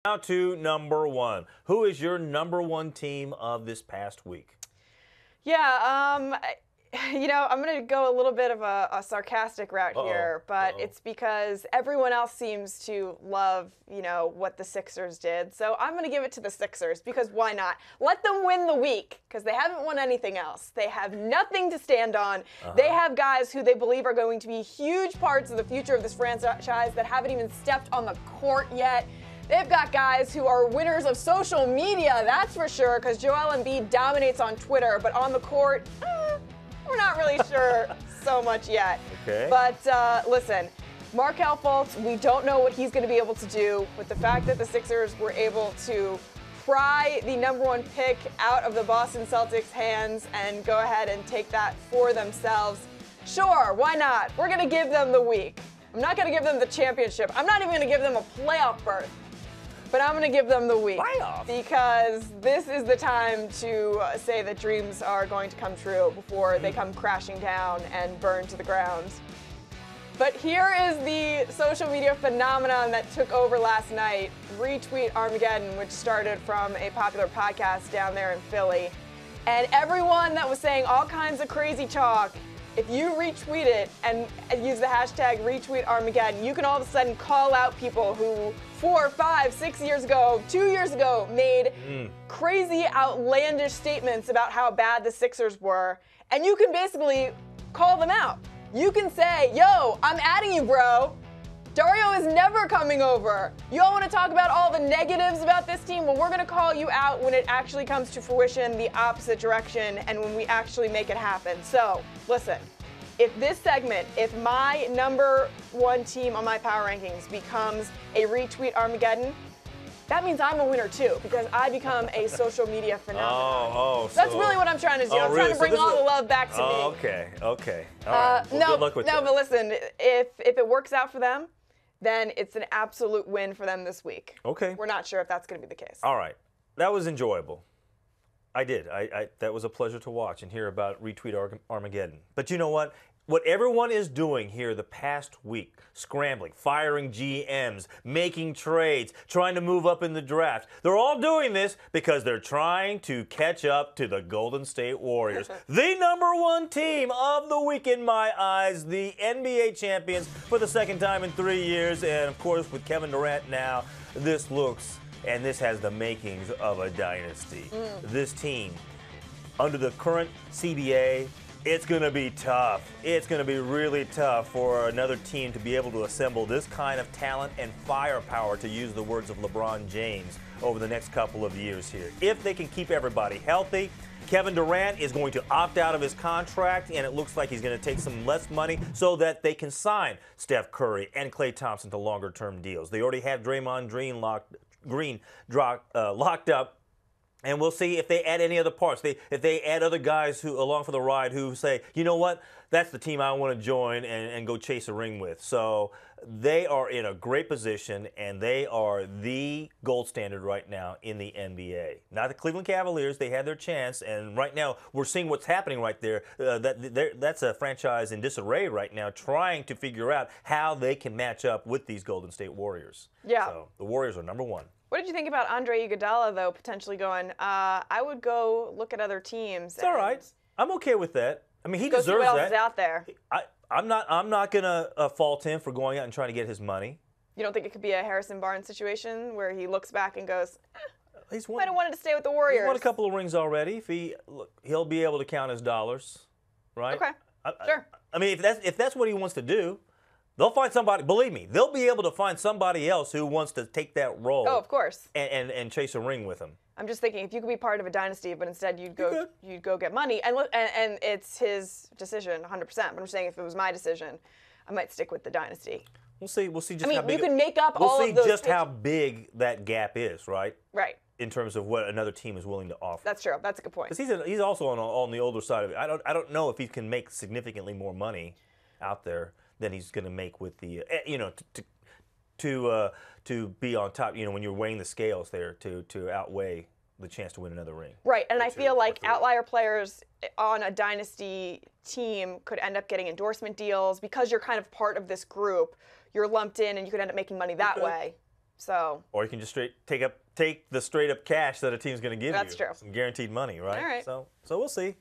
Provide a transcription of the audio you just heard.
Now to number one. Who is your number one team of this past week? Yeah, I'm going to go a little bit of a sarcastic route here, but it's because everyone else seems to love, what the Sixers did. So I'm going to give it to the Sixers because why not? Let them win the week because they haven't won anything else. They have nothing to stand on. They have guys who they believe are going to be huge parts of the future of this franchise that haven't even stepped on the court yet. They've got guys who are winners of social media, that's for sure, because Joel Embiid dominates on Twitter, but on the court, we're not really sure so much yet. Okay. But listen, Markelle Fultz, we don't know what he's going to be able to do, but the fact that the Sixers were able to pry the number one pick out of the Boston Celtics' hands and go ahead and take that for themselves, sure, why not? We're going to give them the week. I'm not going to give them the championship. I'm not even going to give them a playoff berth. But I'm going to give them the week because this is the time to say that dreams are going to come true before they come crashing down and burn to the ground. But here is the social media phenomenon that took over last night, Retweet Armageddon, which started from a popular podcast down there in Philly. And everyone that was saying all kinds of crazy talk, if you retweet it and use the hashtag Retweet Armageddon, you can all of a sudden call out people who 4, 5, 6 years ago, 2 years ago, made crazy, outlandish statements about how bad the Sixers were. And you can basically call them out. You can say, yo, I'm adding you, bro. Dario is never coming over. You all want to talk about all the negatives about this team? Well, we're going to call you out when it actually comes to fruition the opposite direction and when we actually make it happen. So, listen, if this segment, if my number one team on my power rankings becomes a Retweet Armageddon, that means I'm a winner too because I become a social media phenomenon. That's really what I'm trying to do. I'm trying to bring all the love back to me. Okay. All right. Well, good luck with that. But listen, if it works out for them, then it's an absolute win for them this week. Okay. We're not sure if that's going to be the case. All right. That was enjoyable. I did. That was a pleasure to watch and hear about Retweet Armageddon. But you know what? What everyone is doing here the past week, scrambling, firing GMs, making trades, trying to move up in the draft, they're all doing this because they're trying to catch up to the Golden State Warriors. The number one team of the week in my eyes, the NBA champions for the second time in 3 years. And, of course, with Kevin Durant now, this looks and this has the makings of a dynasty. This team, under the current CBA, it's going to be tough. It's going to be really tough for another team to be able to assemble this kind of talent and firepower, to use the words of LeBron James, over the next couple of years here. If they can keep everybody healthy, Kevin Durant is going to opt out of his contract, and it looks like he's going to take some less money so that they can sign Steph Curry and Klay Thompson to longer-term deals. They already have Draymond Green locked up. And we'll see if they add any other parts. If they add other guys who along for the ride who say, you know what, that's the team I want to join and go chase a ring with. So they are in a great position, and they are the gold standard right now in the NBA. Not the Cleveland Cavaliers. They had their chance, and right now we're seeing what's happening right there. That's a franchise in disarray right now, trying to figure out how they can match up with these Golden State Warriors. Yeah. So the Warriors are number one. What did you think about Andre Iguodala, though, potentially going, I would go look at other teams. It's all right. I'm okay with that. I mean, he go deserves see what that. else is out there. I'm not going to fault him for going out and trying to get his money. You don't think it could be a Harrison Barnes situation where he looks back and goes, might have wanted to stay with the Warriors. He's won a couple of rings already. He'll be able to count his dollars, right? Okay, sure. I mean, if that's what he wants to do, they'll find somebody. Believe me, they'll be able to find somebody else who wants to take that role. Oh, of course. And chase a ring with him. I'm just thinking, if you could be part of a dynasty, but instead you'd go get money, and it's his decision, 100%. But I'm saying, if it was my decision, I might stick with the dynasty. We'll see. We'll see just how big. I mean, you can make up all of those. We'll see just how big that gap is, right? Right. In terms of what another team is willing to offer. That's true. That's a good point. Because he's also on the older side of it. I don't know if he can make significantly more money out there than he's going to make with the to be on top. You know, when you're weighing the scales there to outweigh the chance to win another ring. Right, and I feel like outlier players on a dynasty team could end up getting endorsement deals because you're kind of part of this group. You're lumped in, and you could end up making money that way. So. Or you can just take the straight up cash that a team's going to give you. That's true. Some guaranteed money, right? All right. So we'll see.